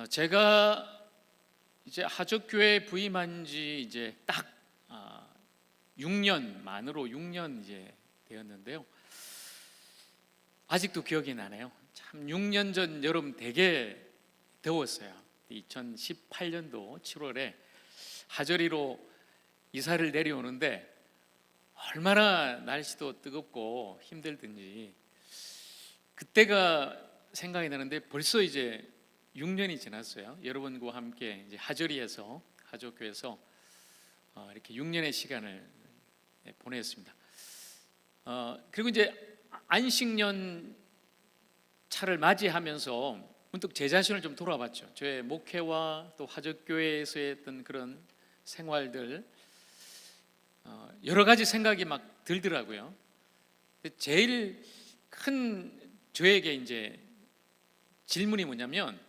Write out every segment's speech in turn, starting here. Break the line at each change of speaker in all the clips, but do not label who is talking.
제가 이제 하적교회 부임한 지 이제 딱 6년 만으로 6년 이제 되었는데요. 아직도 기억이 나네요. 참 6년 전 여름 되게 더웠어요. 2018년도 7월에 하저리로 이사를 내려오는데 얼마나 날씨도 뜨겁고 힘들든지 그때가 생각이 나는데 벌써 이제 6년이 지났어요. 여러분과 함께 이제 하저리에서 하적교에서 이렇게 6년의 시간을 보냈습니다. 그리고 이제 안식년 차를 맞이하면서 문득 제 자신을 좀 돌아봤죠. 저의 목회와 또 하적교회에서 했던 그런 생활들 여러 가지 생각이 막 들더라고요. 제일 큰 저에게 이제 질문이 뭐냐면,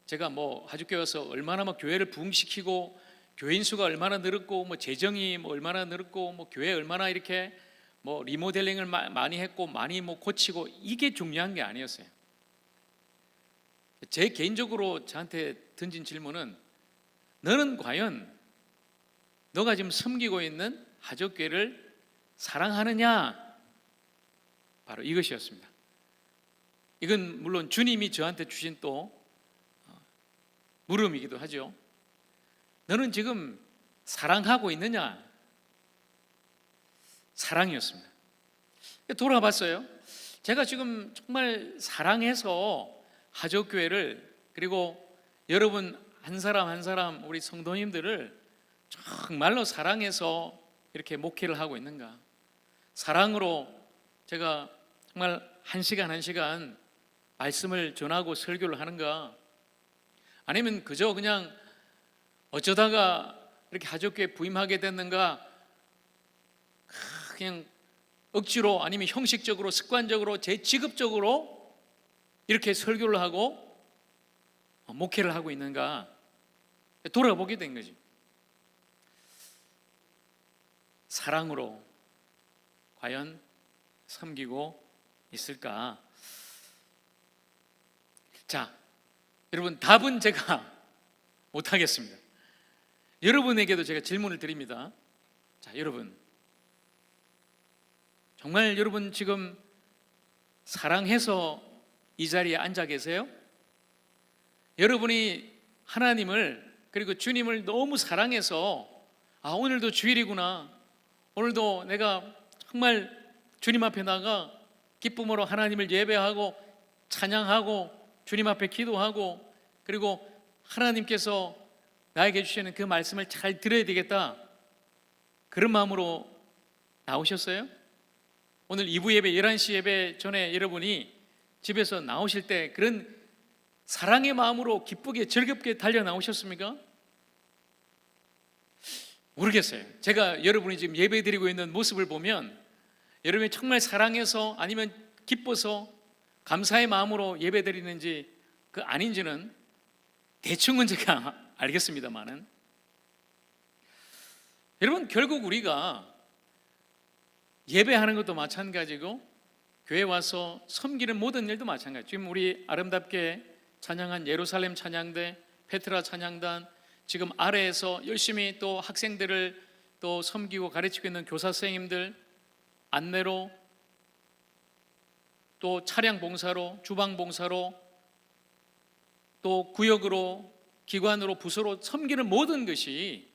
제가 뭐 하적교회 와서 얼마나 막 교회를 부흥시키고 교인 수가 얼마나 늘었고 뭐 재정이 뭐 얼마나 늘었고 뭐 교회 얼마나 이렇게 뭐 리모델링을 많이 했고 많이 뭐 고치고, 이게 중요한 게 아니었어요. 제 개인적으로 저한테 던진 질문은, 너는 과연 너가 지금 섬기고 있는 하적교회를 사랑하느냐? 바로 이것이었습니다. 이건 물론 주님이 저한테 주신 또 물음이기도 하죠. 너는 지금 사랑하고 있느냐? 사랑이었습니다. 돌아봤어요. 제가 지금 정말 사랑해서 하적교회를, 그리고 여러분 한 사람 한 사람 우리 성도님들을 정말로 사랑해서 이렇게 목회를 하고 있는가? 사랑으로 제가 정말 한 시간 한 시간 말씀을 전하고 설교를 하는가? 아니면 그저 그냥 어쩌다가 이렇게 하적교회 부임하게 됐는가, 그냥 억지로 아니면 형식적으로 습관적으로 제 직업적으로 이렇게 설교를 하고 목회를 하고 있는가 돌아보게 된 거지. 사랑으로 과연 섬기고 있을까? 자, 여러분 답은 제가 못하겠습니다. 여러분에게도 제가 질문을 드립니다. 자, 여러분 정말 여러분 지금 사랑해서 이 자리에 앉아 계세요? 여러분이 하나님을 그리고 주님을 너무 사랑해서 오늘도 주일이구나, 오늘도 내가 정말 주님 앞에 나가 기쁨으로 하나님을 예배하고 찬양하고 주님 앞에 기도하고, 그리고 하나님께서 나에게 주시는 그 말씀을 잘 들어야 되겠다, 그런 마음으로 나오셨어요? 오늘 2부 예배 11시 예배 전에 여러분이 집에서 나오실 때 그런 사랑의 마음으로 기쁘게 즐겁게 달려 나오셨습니까? 모르겠어요. 제가 여러분이 지금 예배 드리고 있는 모습을 보면 여러분이 정말 사랑해서 아니면 기뻐서 감사의 마음으로 예배 드리는지 그 아닌지는 대충은 제가 알겠습니다만은, 여러분 결국 우리가 예배하는 것도 마찬가지고 교회 와서 섬기는 모든 일도 마찬가지. 지금 우리 아름답게 찬양한 예루살렘 찬양대, 페트라 찬양단, 지금 아래에서 열심히 또 학생들을 또 섬기고 가르치고 있는 교사 선생님들, 안내로, 또 차량 봉사로, 주방 봉사로, 또 구역으로, 기관으로, 부서로 섬기는 모든 것이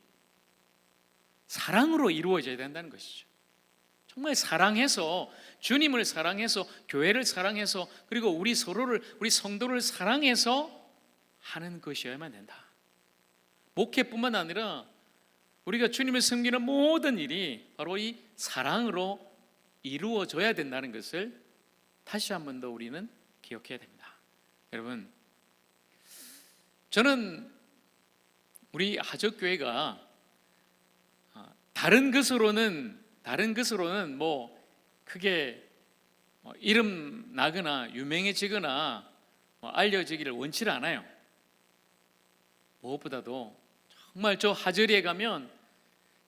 사랑으로 이루어져야 된다는 것이죠. 정말 사랑해서, 주님을 사랑해서, 교회를 사랑해서, 그리고 우리 서로를, 우리 성도를 사랑해서 하는 것이어야만 된다. 목회뿐만 아니라 우리가 주님을 섬기는 모든 일이 바로 이 사랑으로 이루어져야 된다는 것을 다시 한 번 더 우리는 기억해야 됩니다. 여러분, 저는 우리 하적교회가 다른 것으로는 뭐 크게 이름 나거나 유명해지거나 알려지기를 원치 않아요. 무엇보다도 정말 저 하저리에 가면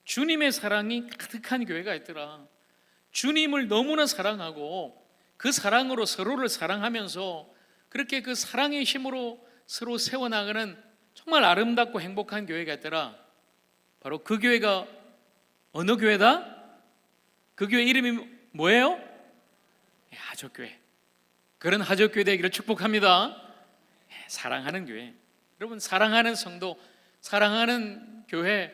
주님의 사랑이 가득한 교회가 있더라. 주님을 너무나 사랑하고 그 사랑으로 서로를 사랑하면서 그렇게 그 사랑의 힘으로 서로 세워나가는 정말 아름답고 행복한 교회가 있더라. 바로 그 교회가 어느 교회다? 그 교회 이름이 뭐예요? 하족교회. 그런 하족교회 되기를 축복합니다. 사랑하는 교회. 여러분, 사랑하는 성도, 사랑하는 교회,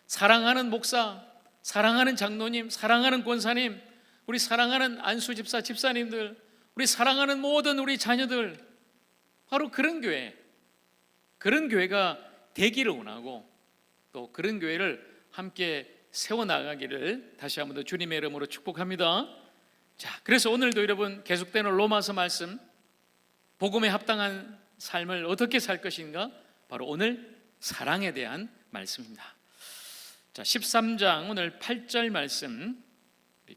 사랑하는 목사, 사랑하는 장로님, 사랑하는 권사님, 우리 사랑하는 안수 집사, 집사님들, 우리 사랑하는 모든 우리 자녀들, 바로 그런 교회, 그런 교회가 되기를 원하고 또 그런 교회를 함께 세워나가기를 다시 한번 더 주님의 이름으로 축복합니다. 자, 그래서 오늘도 여러분 계속되는 로마서 말씀, 복음에 합당한 삶을 어떻게 살 것인가? 바로 오늘 사랑에 대한 말씀입니다. 자, 13장 오늘 8절 말씀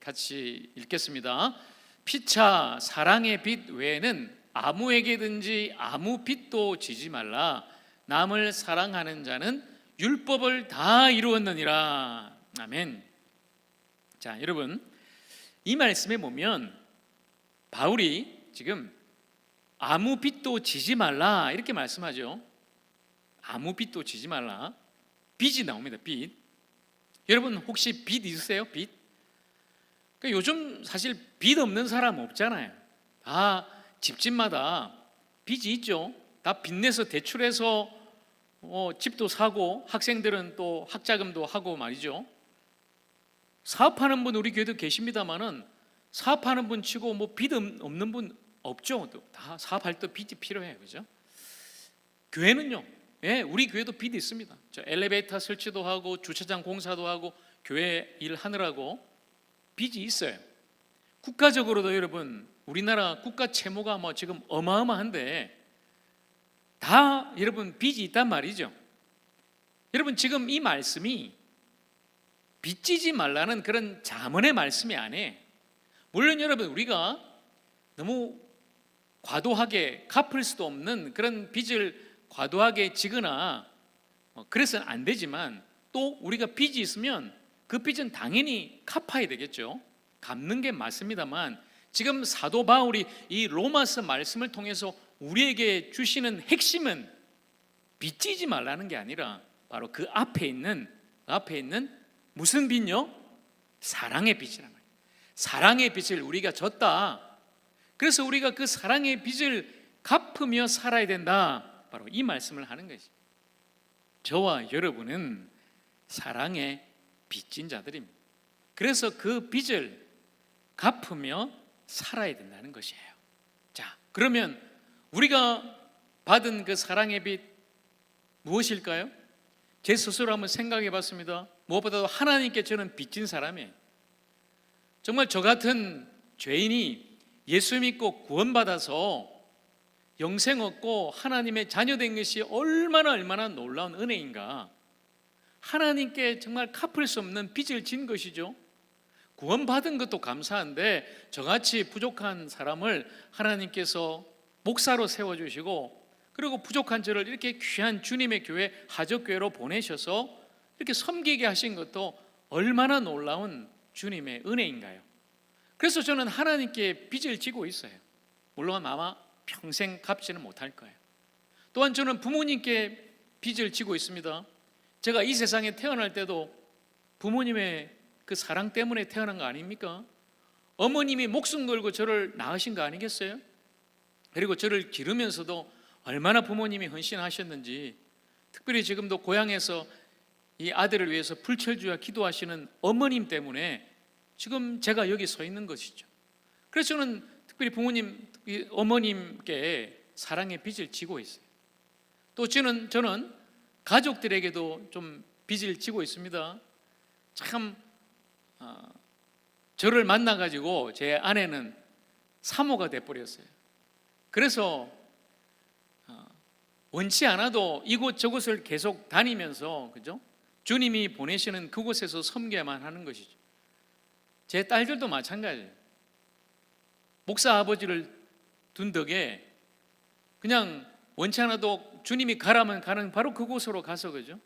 같이 읽겠습니다. 피차 사랑의 빛 외에는 아무에게든지 아무 빚도 지지 말라. 남을 사랑하는 자는 율법을 다 이루었느니라. 아멘. 자, 여러분, 이 말씀에 보면 바울이 지금 아무 빚도 지지 말라 이렇게 말씀하죠. 아무 빚도 지지 말라. 빚이 나옵니다. 빚. 여러분 혹시 빚 있으세요? 빚? 그러니까 요즘 사실 빚 없는 사람 없잖아요. 다 집집마다 빚이 있죠. 다 빚내서 대출해서 집도 사고, 학생들은 또 학자금도 하고 말이죠. 사업하는 분 우리 교회도 계십니다만은 사업하는 분 치고 뭐 빚 없는 분 없죠. 다 사업할 때 빚이 필요해요, 그죠? 교회는요, 예, 우리 교회도 빚이 있습니다. 저 엘리베이터 설치도 하고 주차장 공사도 하고 교회 일 하느라고 빚이 있어요. 국가적으로도 여러분 우리나라 국가 채무가 뭐 지금 어마어마한데 다 여러분 빚이 있단 말이죠. 여러분 지금 이 말씀이 빚지지 말라는 그런 잠언의 말씀이 아니에요. 물론 여러분 우리가 너무 과도하게 갚을 수도 없는 그런 빚을 과도하게 지거나 그래서는 안 되지만 또 우리가 빚이 있으면 그 빚은 당연히 갚아야 되겠죠. 갚는 게 맞습니다만 지금 사도 바울이 이 로마서 말씀을 통해서 우리에게 주시는 핵심은 빚지지 말라는 게 아니라 바로 그 앞에 있는 무슨 빚요? 사랑의 빚이란 말이에요. 사랑의 빚을 우리가 졌다. 그래서 우리가 그 사랑의 빚을 갚으며 살아야 된다. 바로 이 말씀을 하는 것이죠. 저와 여러분은 사랑의 빚진 자들입니다. 그래서 그 빚을 갚으며 살아야 된다는 것이에요. 자, 그러면 우리가 받은 그 사랑의 빚 무엇일까요? 제 스스로 한번 생각해 봤습니다. 무엇보다도 하나님께 저는 빚진 사람이에요. 정말 저 같은 죄인이 예수 믿고 구원받아서 영생 얻고 하나님의 자녀된 것이 얼마나 놀라운 은혜인가. 하나님께 정말 갚을 수 없는 빚을 진 것이죠. 구원받은 것도 감사한데 저같이 부족한 사람을 하나님께서 목사로 세워주시고 그리고 부족한 저를 이렇게 귀한 주님의 교회 하족교회로 보내셔서 이렇게 섬기게 하신 것도 얼마나 놀라운 주님의 은혜인가요? 그래서 저는 하나님께 빚을 지고 있어요. 물론 아마 평생 갚지는 못할 거예요. 또한 저는 부모님께 빚을 지고 있습니다. 제가 이 세상에 태어날 때도 부모님의 그 사랑 때문에 태어난 거 아닙니까? 어머님이 목숨 걸고 저를 낳으신 거 아니겠어요? 그리고 저를 기르면서도 얼마나 부모님이 헌신하셨는지, 특별히 지금도 고향에서 이 아들을 위해서 불철주야 기도하시는 어머님 때문에 지금 제가 여기 서 있는 것이죠. 그래서 저는 특별히 부모님, 어머님께 사랑의 빚을 지고 있어요. 또 저는 가족들에게도 좀 빚을 지고 있습니다. 참 저를 만나가지고 제 아내는 사모가 돼버렸어요. 그래서 원치 않아도 이곳저곳을 계속 다니면서, 그죠? 주님이 보내시는 그곳에서 섬겨야만 하는 것이죠. 제 딸들도 마찬가지예요. 목사 아버지를 둔 덕에 그냥 원치 않아도 주님이 가라면 가는 바로 그곳으로 가서, 그죠?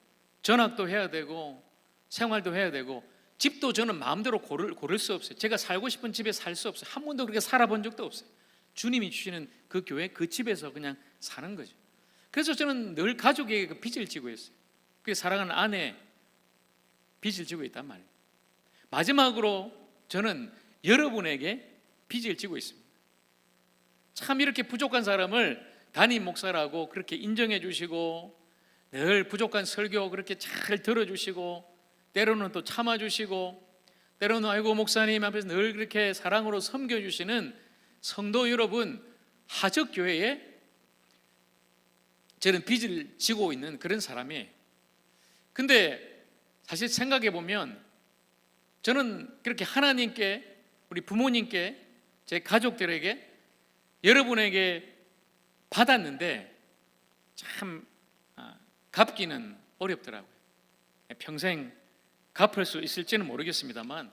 전학도 해야 되고 생활도 해야 되고 집도 저는 마음대로 고를 수 없어요. 제가 살고 싶은 집에 살 수 없어요. 한 번도 그렇게 살아본 적도 없어요. 주님이 주시는 그 교회 그 집에서 그냥 사는 거죠. 그래서 저는 늘 가족에게 그 빚을 지고 있어요. 그 사랑하는 아내 빚을 지고 있단 말이에요. 마지막으로 저는 여러분에게 빚을 지고 있습니다. 참 이렇게 부족한 사람을 담임 목사라고 그렇게 인정해 주시고, 늘 부족한 설교 그렇게 잘 들어주시고, 때로는 또 참아주시고, 때로는 아이고 목사님 앞에서 늘 그렇게 사랑으로 섬겨주시는 성도 여러분, 하적교회에 저는 빚을 지고 있는 그런 사람이에요. 근데 사실 생각해 보면 저는 그렇게 하나님께, 우리 부모님께, 제 가족들에게, 여러분에게 받았는데 참 갚기는 어렵더라고요. 평생 갚을 수 있을지는 모르겠습니다만,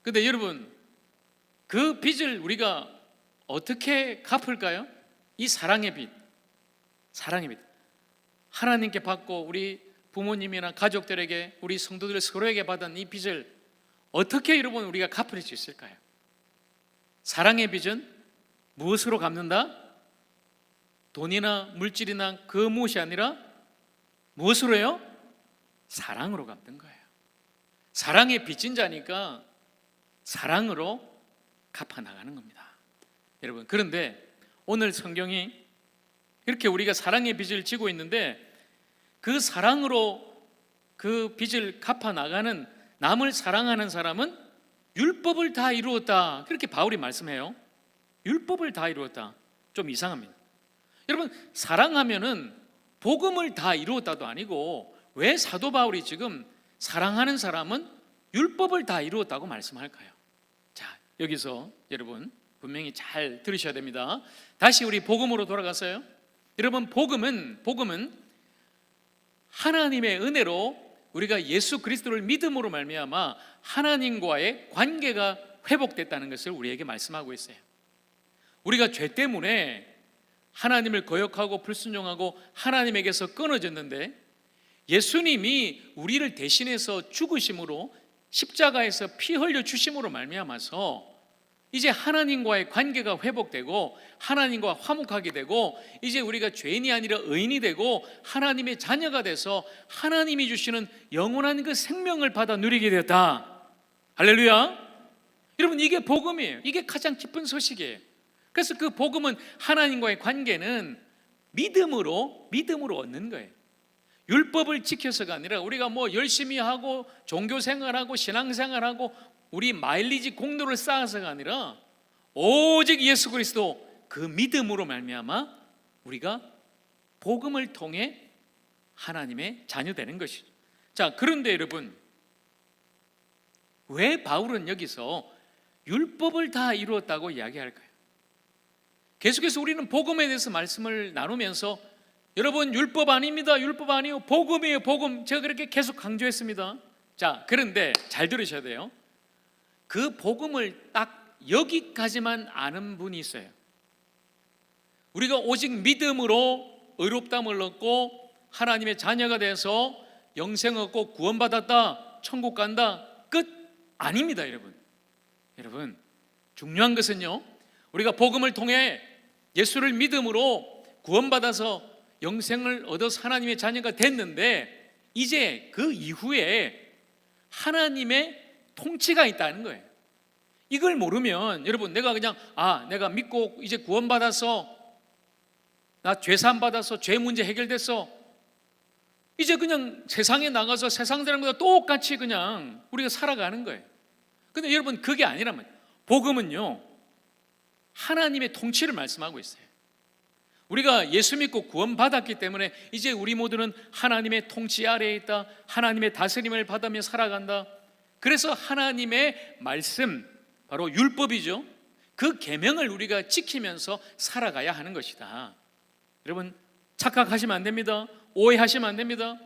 근데 여러분, 그 빚을 우리가 어떻게 갚을까요? 이 사랑의 빚, 사랑의 빚, 하나님께 받고 우리 부모님이나 가족들에게, 우리 성도들 서로에게 받은 이 빚을 어떻게 여러분 우리가 갚을 수 있을까요? 사랑의 빚은 무엇으로 갚는다? 돈이나 물질이나 그 무엇이 아니라 무엇으로요? 사랑으로 갚는 거예요. 사랑의 빚진 자니까 사랑으로 갚아 나가는 겁니다. 여러분, 그런데 오늘 성경이 이렇게 우리가 사랑의 빚을 지고 있는데, 그 사랑으로 그 빚을 갚아 나가는, 남을 사랑하는 사람은 율법을 다 이루었다, 그렇게 바울이 말씀해요. 율법을 다 이루었다. 좀 이상합니다. 여러분, 사랑하면은 복음을 다 이루었다도 아니고, 왜 사도 바울이 지금 사랑하는 사람은 율법을 다 이루었다고 말씀할까요? 자, 여기서 여러분 분명히 잘 들으셔야 됩니다. 다시 우리 복음으로 돌아가서요. 여러분, 복음은 하나님의 은혜로 우리가 예수 그리스도를 믿음으로 말미암아 하나님과의 관계가 회복됐다는 것을 우리에게 말씀하고 있어요. 우리가 죄 때문에 하나님을 거역하고 불순종하고 하나님에게서 끊어졌는데, 예수님이 우리를 대신해서 죽으심으로, 십자가에서 피 흘려 주심으로 말미암아서 이제 하나님과의 관계가 회복되고 하나님과 화목하게 되고, 이제 우리가 죄인이 아니라 의인이 되고 하나님의 자녀가 돼서 하나님이 주시는 영원한 그 생명을 받아 누리게 되었다. 할렐루야. 여러분, 이게 복음이에요. 이게 가장 기쁜 소식이에요. 그래서 그 복음은, 하나님과의 관계는 믿음으로 얻는 거예요. 율법을 지켜서가 아니라, 우리가 뭐 열심히 하고 종교생활하고 신앙생활하고 우리 마일리지 공로를 쌓아서가 아니라, 오직 예수 그리스도 그 믿음으로 말미암아 우리가 복음을 통해 하나님의 자녀 되는 것이죠. 자, 그런데 여러분, 왜 바울은 여기서 율법을 다 이루었다고 이야기할까요? 계속해서 우리는 복음에 대해서 말씀을 나누면서, 여러분, 율법 아닙니다, 율법 아니에요, 복음이에요, 복음, 제가 그렇게 계속 강조했습니다. 자, 그런데 잘 들으셔야 돼요. 그 복음을 딱 여기까지만 아는 분이 있어요. 우리가 오직 믿음으로 의롭다함을 얻고 하나님의 자녀가 돼서 영생 얻고 구원받았다, 천국 간다, 끝 아닙니다. 여러분, 중요한 것은요, 우리가 복음을 통해 예수를 믿음으로 구원받아서 영생을 얻어서 하나님의 자녀가 됐는데, 이제 그 이후에 하나님의 통치가 있다는 거예요. 이걸 모르면, 여러분, 내가 그냥 내가 믿고 이제 구원받아서, 나 죄사함 받아서 죄 문제 해결됐어, 이제 그냥 세상에 나가서 세상 사람보다 똑같이 그냥 우리가 살아가는 거예요. 근데 여러분, 그게 아니라면, 복음은요, 하나님의 통치를 말씀하고 있어요. 우리가 예수 믿고 구원받았기 때문에 이제 우리 모두는 하나님의 통치 아래에 있다, 하나님의 다스림을 받으며 살아간다. 그래서 하나님의 말씀, 바로 율법이죠, 그 계명을 우리가 지키면서 살아가야 하는 것이다. 여러분, 착각하시면 안 됩니다. 오해하시면 안 됩니다.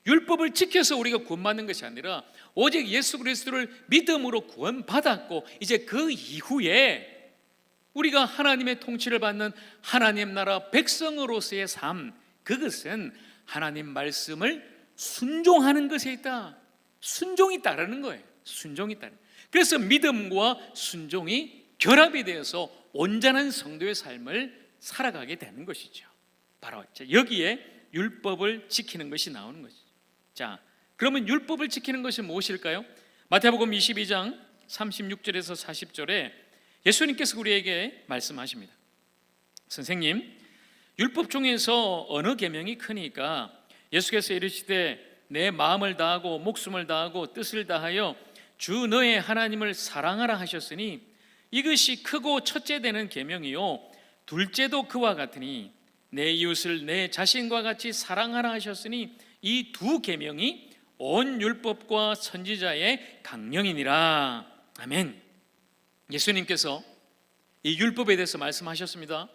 율법을 지켜서 우리가 구원받는 것이 아니라, 오직 예수 그리스도를 믿음으로 구원받았고, 이제 그 이후에 우리가 하나님의 통치를 받는 하나님 나라 백성으로서의 삶, 그것은 하나님 말씀을 순종하는 것에 있다. 순종이 따르는 거예요. 순종이 따르는. 그래서 믿음과 순종이 결합이 되어서 온전한 성도의 삶을 살아가게 되는 것이죠. 바로 여기에 율법을 지키는 것이 나오는 거죠. 자, 그러면 율법을 지키는 것이 무엇일까요? 마태복음 22장 36절에서 40절에 예수님께서 우리에게 말씀하십니다. 선생님, 율법 중에서 어느 계명이 크니까? 예수께서 이르시되 내 마음을 다하고 목숨을 다하고 뜻을 다하여 주 너의 하나님을 사랑하라 하셨으니 이것이 크고 첫째 되는 계명이요 둘째도 그와 같으니 내 이웃을 내 자신과 같이 사랑하라 하셨으니 이 두 계명이 온 율법과 선지자의 강령이니라. 아멘. 예수님께서 이 율법에 대해서 말씀하셨습니다.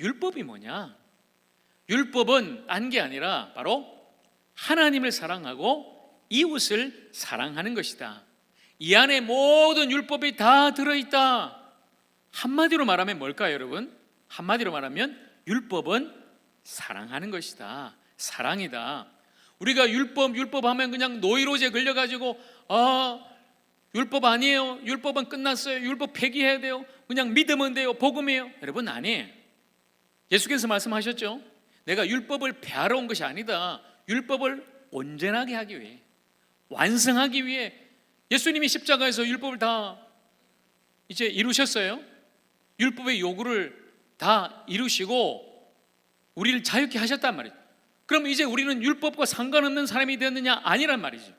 율법이 뭐냐? 율법은 딴 게 아니라 바로 하나님을 사랑하고 이웃을 사랑하는 것이다. 이 안에 모든 율법이 다 들어있다. 한마디로 말하면 뭘까요, 여러분? 한마디로 말하면 율법은 사랑하는 것이다. 사랑이다. 우리가 율법 하면 그냥 노이로제 걸려가지고 율법 아니에요, 율법은 끝났어요, 율법 폐기해야 돼요, 그냥 믿으면 돼요, 복음이에요. 여러분, 아니에요. 예수께서 말씀하셨죠. 내가 율법을 폐하러 온 것이 아니다. 율법을 온전하게 하기 위해, 완성하기 위해 예수님이 십자가에서 율법을 다 이제 이루셨어요. 율법의 요구를 다 이루시고 우리를 자유케 하셨단 말이죠. 그럼 이제 우리는 율법과 상관없는 사람이 되었느냐? 아니란 말이죠.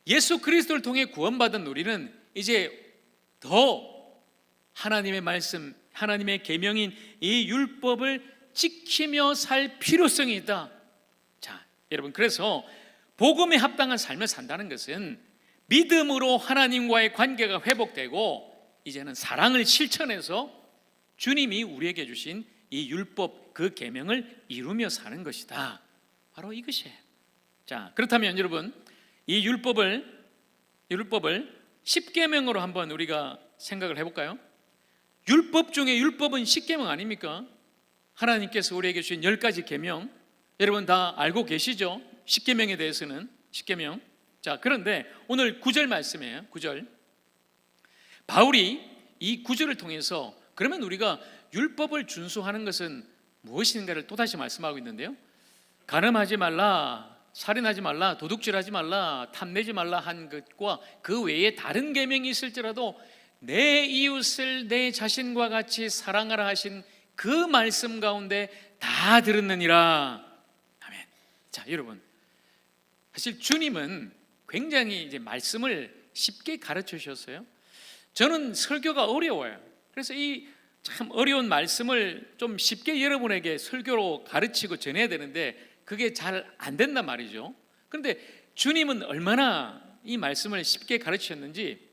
예수 그리스도를 통해 구원받은 우리는 이제 더 하나님의 말씀, 하나님의 계명인 이 율법을 지키며 살 필요성이 있다. 자, 여러분, 그래서 복음에 합당한 삶을 산다는 것은 믿음으로 하나님과의 관계가 회복되고 이제는 사랑을 실천해서 주님이 우리에게 주신 이 율법, 그 계명을 이루며 사는 것이다. 바로 이것이에요. 자, 그렇다면 여러분, 이 율법을 10계명으로 한번 우리가 생각을 해볼까요? 율법 중에 율법은 10계명 아닙니까? 하나님께서 우리에게 주신 10가지 계명, 여러분 다 알고 계시죠? 10계명에 대해서는 10계명. 자, 그런데 오늘 9절 말씀이에요. 9절. 바울이 이 9절을 통해서 그러면 우리가 율법을 준수하는 것은 무엇인가를 또다시 말씀하고 있는데요. 간음하지 말라, 살인하지 말라, 도둑질하지 말라, 탐내지 말라 한 것과 그 외에 다른 계명이 있을지라도 내 이웃을 내 자신과 같이 사랑하라 하신 그 말씀 가운데 다 들었느니라. 아멘. 자, 여러분, 사실 주님은 굉장히 이제 말씀을 쉽게 가르쳐 주셨어요. 저는 설교가 어려워요. 그래서 이 참 어려운 말씀을 좀 쉽게 여러분에게 설교로 가르치고 전해야 되는데 그게 잘 안 된단 말이죠. 그런데 주님은 얼마나 이 말씀을 쉽게 가르치셨는지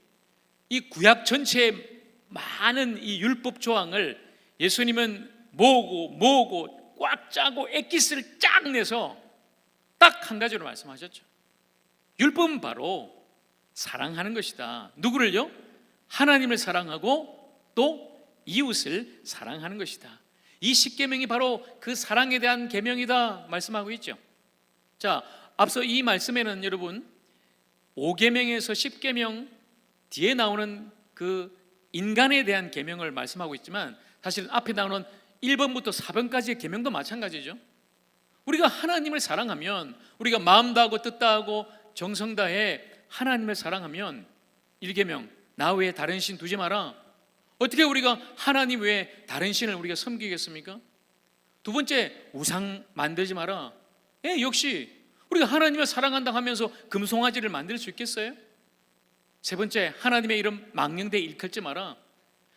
이 구약 전체의 많은 이 율법 조항을 예수님은 모으고 꽉 짜고 엑기스를 쫙 내서 딱 한 가지로 말씀하셨죠. 율법은 바로 사랑하는 것이다. 누구를요? 하나님을 사랑하고 또 이웃을 사랑하는 것이다. 이 10계명이 바로 그 사랑에 대한 계명이다 말씀하고 있죠. 자, 앞서 이 말씀에는 여러분 5계명에서 10계명 뒤에 나오는 그 인간에 대한 계명을 말씀하고 있지만 사실 앞에 나오는 1번부터 4번까지의 계명도 마찬가지죠. 우리가 하나님을 사랑하면, 우리가 마음 다하고 뜻 다하고 정성 다해 하나님을 사랑하면 1계명 나 외에 다른 신 두지 마라. 어떻게 우리가 하나님 외에 다른 신을 우리가 섬기겠습니까? 두 번째, 우상 만들지 마라. 역시 우리가 하나님을 사랑한다 하면서 금송아지를 만들 수 있겠어요? 세 번째, 하나님의 이름 망령되이 일컬지 마라.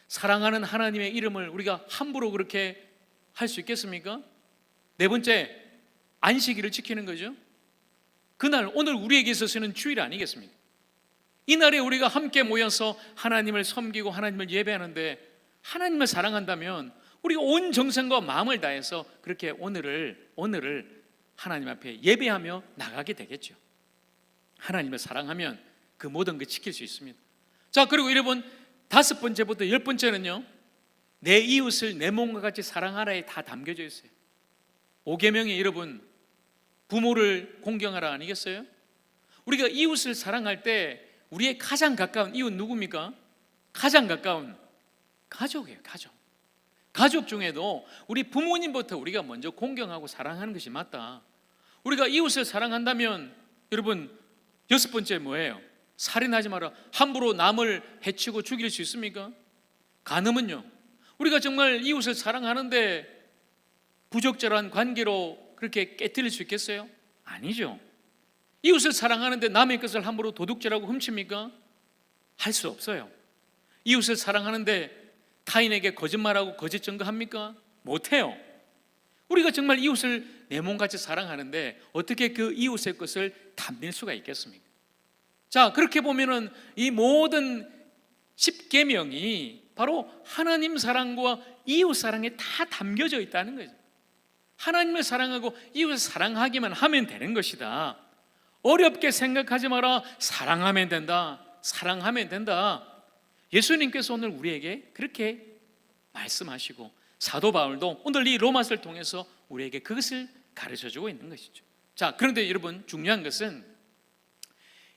사랑하는 하나님의 이름을 우리가 함부로 그렇게 할 수 있겠습니까? 네 번째, 안식일을 지키는 거죠. 그날, 오늘 우리에게 있어서는 주일 아니겠습니까? 이날에 우리가 함께 모여서 하나님을 섬기고 하나님을 예배하는데 하나님을 사랑한다면 우리가 온 정성과 마음을 다해서 그렇게 오늘을 하나님 앞에 예배하며 나가게 되겠죠. 하나님을 사랑하면 그 모든 걸 지킬 수 있습니다. 자, 그리고 여러분 5번째부터 10번째는요, 내 이웃을 내 몸과 같이 사랑하라에 다 담겨져 있어요. 5계명이 여러분 부모를 공경하라 아니겠어요? 우리가 이웃을 사랑할 때 우리의 가장 가까운 이웃 누굽니까? 가장 가까운 가족이에요. 가족 중에도 우리 부모님부터 우리가 먼저 공경하고 사랑하는 것이 맞다. 우리가 이웃을 사랑한다면 여러분, 6번째 뭐예요? 살인하지 마라. 함부로 남을 해치고 죽일 수 있습니까? 간음은요? 우리가 정말 이웃을 사랑하는데 부적절한 관계로 그렇게 깨뜨릴 수 있겠어요? 아니죠. 이웃을 사랑하는데 남의 것을 함부로 도둑질하고 훔칩니까? 할 수 없어요. 이웃을 사랑하는데 타인에게 거짓말하고 거짓 증거합니까? 못해요. 우리가 정말 이웃을 내 몸같이 사랑하는데 어떻게 그 이웃의 것을 탐낼 수가 있겠습니까? 자, 그렇게 보면은 이 모든 10계명이 바로 하나님 사랑과 이웃 사랑에 다 담겨져 있다는 거죠. 하나님을 사랑하고 이웃을 사랑하기만 하면 되는 것이다. 어렵게 생각하지 마라. 사랑하면 된다. 사랑하면 된다. 예수님께서 오늘 우리에게 그렇게 말씀하시고 사도 바울도 오늘 이 로마서를 통해서 우리에게 그것을 가르쳐주고 있는 것이죠. 자, 그런데 여러분, 중요한 것은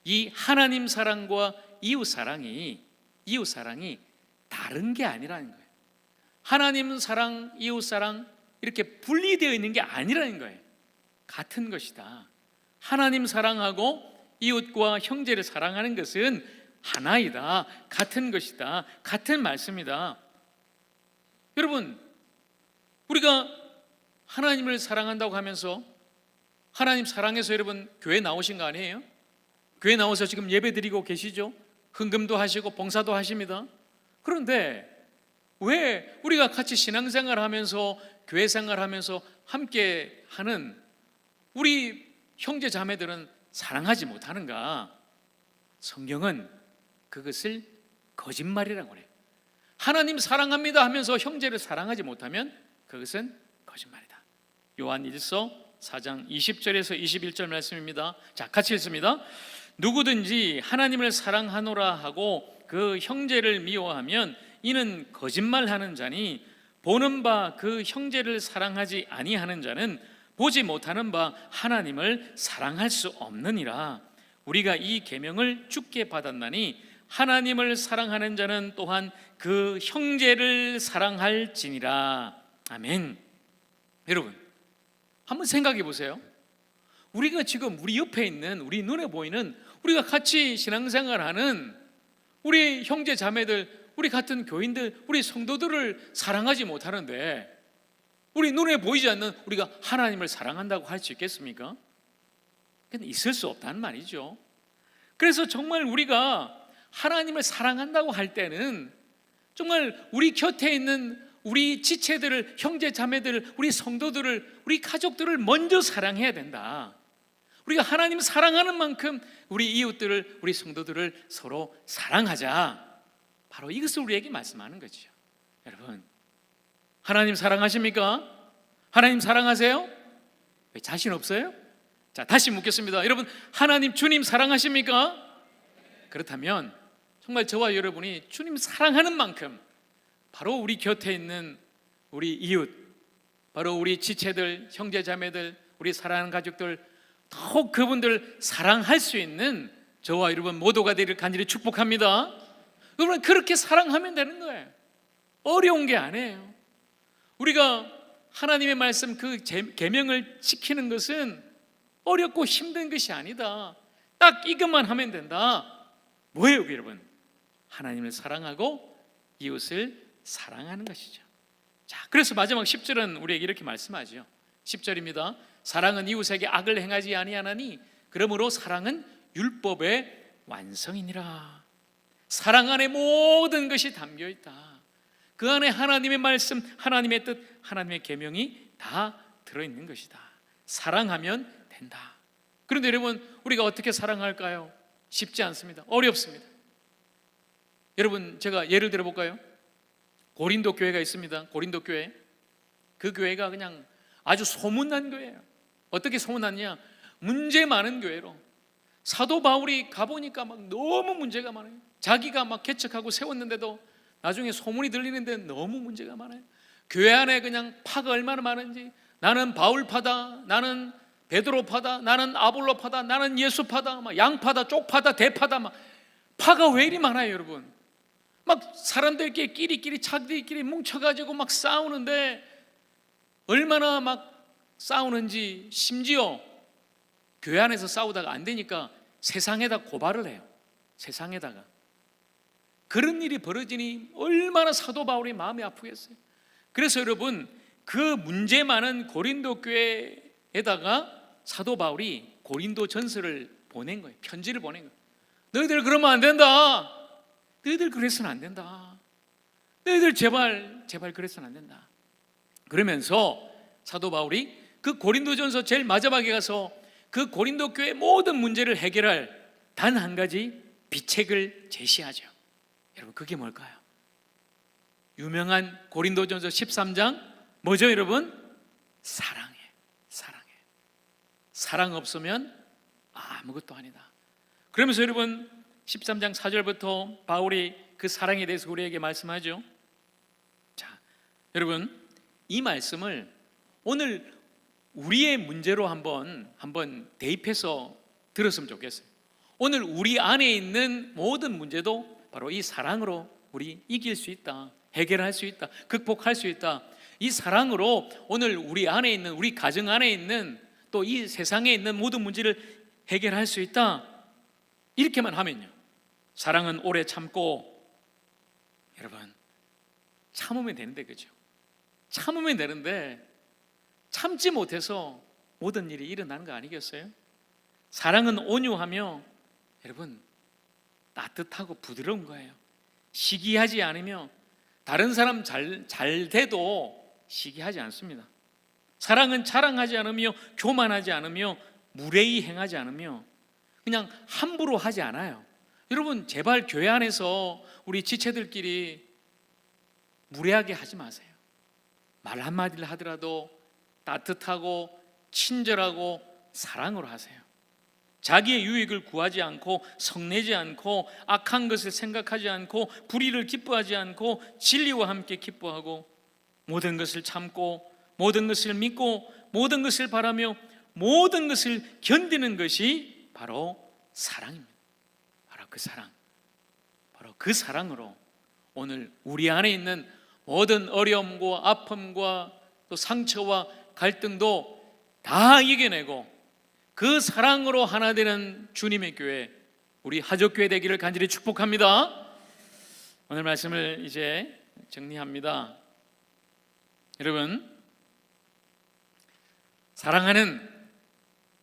이 하나님 사랑과 이웃 사랑이 다른 게 아니라는 거예요. 하나님 사랑, 이웃 사랑 이렇게 분리되어 있는 게 아니라는 거예요. 같은 것이다. 하나님 사랑하고 이웃과 형제를 사랑하는 것은 하나이다. 같은 것이다. 같은 말씀이다. 여러분, 우리가 하나님을 사랑한다고 하면서 하나님 사랑해서 여러분 교회 나오신 거 아니에요? 교회 나와서 지금 예배 드리고 계시죠? 헌금도 하시고 봉사도 하십니다. 그런데 왜 우리가 같이 신앙생활 하면서 교회 생활하면서 함께 하는 우리 형제 자매들은 사랑하지 못하는가? 성경은 그것을 거짓말이라고 해요. 하나님 사랑합니다 하면서 형제를 사랑하지 못하면 그것은 거짓말이다. 요한일서 4장 20절에서 21절 말씀입니다. 자, 같이 읽습니다. 누구든지 하나님을 사랑하노라 하고 그 형제를 미워하면 이는 거짓말하는 자니 보는 바 그 형제를 사랑하지 아니하는 자는 보지 못하는 바 하나님을 사랑할 수 없느니라. 우리가 이 계명을 주께 받았나니 하나님을 사랑하는 자는 또한 그 형제를 사랑할지니라. 아멘. 여러분, 한번 생각해 보세요. 우리가 지금 우리 옆에 있는, 우리 눈에 보이는, 우리가 같이 신앙생활하는 우리 형제 자매들, 우리 같은 교인들, 우리 성도들을 사랑하지 못하는데 우리 눈에 보이지 않는 우리가 하나님을 사랑한다고 할 수 있겠습니까? 근데 있을 수 없다는 말이죠. 그래서 정말 우리가 하나님을 사랑한다고 할 때는 정말 우리 곁에 있는 우리 지체들을, 형제 자매들을, 우리 성도들을, 우리 가족들을 먼저 사랑해야 된다. 우리가 하나님 사랑하는 만큼 우리 이웃들을, 우리 성도들을 서로 사랑하자. 바로 이것을 우리에게 말씀하는 거죠. 여러분, 하나님 사랑하십니까? 하나님 사랑하세요? 왜 자신 없어요? 자, 다시 묻겠습니다. 여러분, 하나님 주님 사랑하십니까? 그렇다면 정말 저와 여러분이 주님 사랑하는 만큼 바로 우리 곁에 있는 우리 이웃, 바로 우리 지체들, 형제 자매들, 우리 사랑하는 가족들, 더욱 그분들 사랑할 수 있는 저와 여러분 모두가 되기를 간절히 축복합니다. 여러분, 그렇게 사랑하면 되는 거예요. 어려운 게 아니에요. 우리가 하나님의 말씀 그 계명을 지키는 것은 어렵고 힘든 것이 아니다. 딱 이것만 하면 된다. 뭐예요, 여러분? 하나님을 사랑하고 이웃을 사랑하는 것이죠. 자, 그래서 마지막 10절은 우리에게 이렇게 말씀하죠. 10절입니다. 사랑은 이웃에게 악을 행하지 아니하나니 그러므로 사랑은 율법의 완성이니라. 사랑 안에 모든 것이 담겨 있다. 그 안에 하나님의 말씀, 하나님의 뜻, 하나님의 계명이 다 들어있는 것이다. 사랑하면 된다. 그런데 여러분, 우리가 어떻게 사랑할까요? 쉽지 않습니다. 어렵습니다. 여러분, 제가 예를 들어볼까요? 고린도 교회가 있습니다. 고린도 교회. 그 교회가 그냥 아주 소문난 교회예요. 어떻게 소문났냐? 문제 많은 교회로. 사도 바울이 가보니까 막 너무 문제가 많아요. 자기가 막 개척하고 세웠는데도 나중에 소문이 들리는데 너무 문제가 많아요. 교회 안에 그냥 파가 얼마나 많은지, 나는 바울파다, 나는 베드로파다, 나는 아볼로파다, 나는 예수파다, 막 양파다, 쪽파다, 대파다, 막 파가 왜 이리 많아요, 여러분? 막 사람들끼리 끼리끼리 자기들끼리 뭉쳐가지고 막 싸우는데 얼마나 막 싸우는지, 심지어 교회 안에서 싸우다가 안 되니까 세상에다 고발을 해요. 세상에다가. 그런 일이 벌어지니 얼마나 사도 바울이 마음이 아프겠어요. 그래서 여러분, 그 문제 많은 고린도 교회에다가 사도 바울이 고린도 전서를 보낸 거예요. 편지를 보낸 거예요. 너희들 그러면 안 된다. 너희들 그래서는 안 된다. 너희들 제발 그래서는 안 된다. 그러면서 사도 바울이 그 고린도전서 제일 마지막에 가서 그 고린도 교회 모든 문제를 해결할 단 한 가지 비책을 제시하죠. 여러분, 그게 뭘까요? 유명한 고린도전서 13장 뭐죠, 여러분? 사랑해. 사랑 없으면 아무것도 아니다. 그러면서 여러분 13장 4절부터 바울이 그 사랑에 대해서 우리에게 말씀하죠. 자, 여러분, 이 말씀을 오늘 우리의 문제로 한번 대입해서 들었으면 좋겠어요. 오늘 우리 안에 있는 모든 문제도 바로 이 사랑으로 우리 이길 수 있다, 해결할 수 있다, 극복할 수 있다. 이 사랑으로 오늘 우리 안에 있는, 우리 가정 안에 있는, 또 이 세상에 있는 모든 문제를 해결할 수 있다. 이렇게만 하면요, 사랑은 오래 참고, 여러분, 참으면 되는데, 그죠? 참으면 되는데 참지 못해서 모든 일이 일어나는 거 아니겠어요? 사랑은 온유하며, 여러분, 따뜻하고 부드러운 거예요. 시기하지 않으며, 다른 사람 잘 돼도 시기하지 않습니다. 사랑은 자랑하지 않으며, 교만하지 않으며, 무례히 행하지 않으며, 그냥 함부로 하지 않아요. 여러분, 제발 교회 안에서 우리 지체들끼리 무례하게 하지 마세요. 말 한마디를 하더라도 따뜻하고 친절하고 사랑으로 하세요. 자기의 유익을 구하지 않고, 성내지 않고, 악한 것을 생각하지 않고, 불의를 기뻐하지 않고, 진리와 함께 기뻐하고, 모든 것을 참고, 모든 것을 믿고, 모든 것을 바라며, 모든 것을 견디는 것이 바로 사랑입니다. 바로 그 사랑, 바로 그 사랑으로 오늘 우리 안에 있는 모든 어려움과 아픔과 또 상처와 갈등도 다 이겨내고, 그 사랑으로 하나 되는 주님의 교회, 우리 하족교회 되기를 간절히 축복합니다. 오늘 말씀을 이제 정리합니다. 여러분, 사랑하는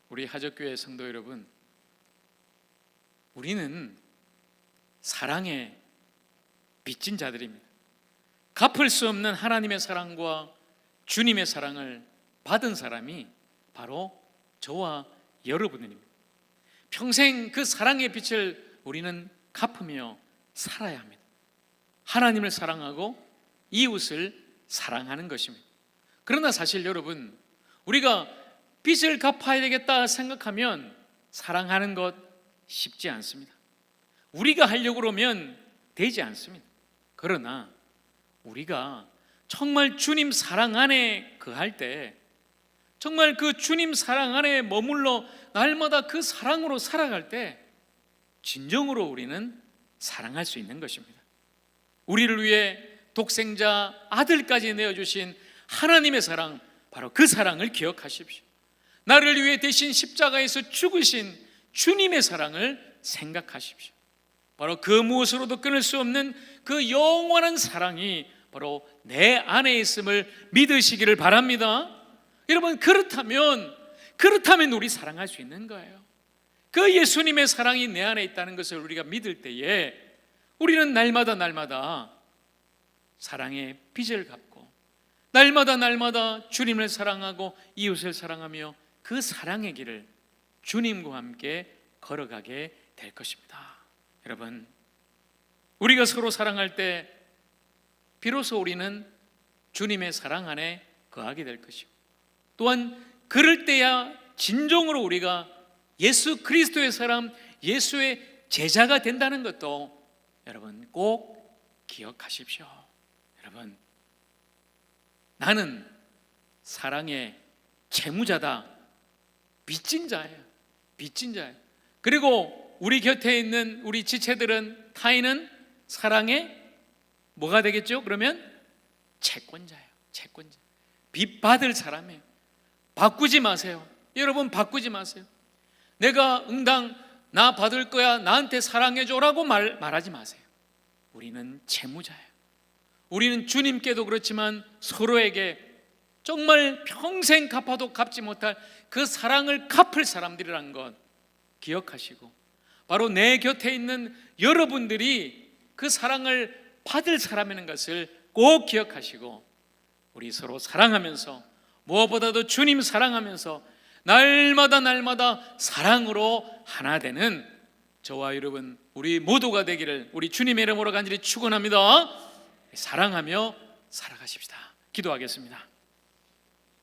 우리 하족교회 성도 여러분, 우리는 사랑에 빚진 자들입니다. 갚을 수 없는 하나님의 사랑과 주님의 사랑을 받은 사람이 바로 저와 여러분입니다. 평생 그 사랑의 빛을 우리는 갚으며 살아야 합니다. 하나님을 사랑하고 이웃을 사랑하는 것입니다. 그러나 사실 여러분, 우리가 빚을 갚아야 되겠다 생각하면 사랑하는 것 쉽지 않습니다. 우리가 하려고 그러면 되지 않습니다. 그러나 우리가 정말 주님 사랑 안에 거할 때, 정말 그 주님 사랑 안에 머물러 날마다 그 사랑으로 살아갈 때 진정으로 우리는 사랑할 수 있는 것입니다. 우리를 위해 독생자 아들까지 내어주신 하나님의 사랑, 바로 그 사랑을 기억하십시오. 나를 위해 대신 십자가에서 죽으신 주님의 사랑을 생각하십시오. 바로 그 무엇으로도 끊을 수 없는 그 영원한 사랑이 바로 내 안에 있음을 믿으시기를 바랍니다. 여러분, 그렇다면 우리 사랑할 수 있는 거예요. 그 예수님의 사랑이 내 안에 있다는 것을 우리가 믿을 때에 우리는 날마다 사랑의 빚을 갚고, 날마다 주님을 사랑하고 이웃을 사랑하며 그 사랑의 길을 주님과 함께 걸어가게 될 것입니다. 여러분, 우리가 서로 사랑할 때 비로소 우리는 주님의 사랑 안에 거하게 될 것이고, 또한 그럴 때야 진정으로 우리가 예수 그리스도의 사람, 예수의 제자가 된다는 것도 여러분 꼭 기억하십시오. 여러분, 나는 사랑의 채무자다, 빚진 자예요. 그리고 우리 곁에 있는 우리 지체들은, 타인은 사랑의 뭐가 되겠죠? 그러면 채권자예요. 채권자. 빚 받을 사람이에요. 바꾸지 마세요. 여러분, 바꾸지 마세요. 내가 응당 나 받을 거야, 나한테 사랑해줘라고 말하지 마세요. 우리는 채무자예요. 우리는 주님께도 그렇지만 서로에게 정말 평생 갚아도 갚지 못할 그 사랑을 갚을 사람들이라는 것 기억하시고, 바로 내 곁에 있는 여러분들이 그 사랑을 받을 사람이라는 것을 꼭 기억하시고, 우리 서로 사랑하면서, 무엇보다도 주님 사랑하면서 날마다 사랑으로 하나 되는 저와 여러분 우리 모두가 되기를 우리 주님의 이름으로 간절히 축원합니다. 사랑하며 살아가십시다. 기도하겠습니다.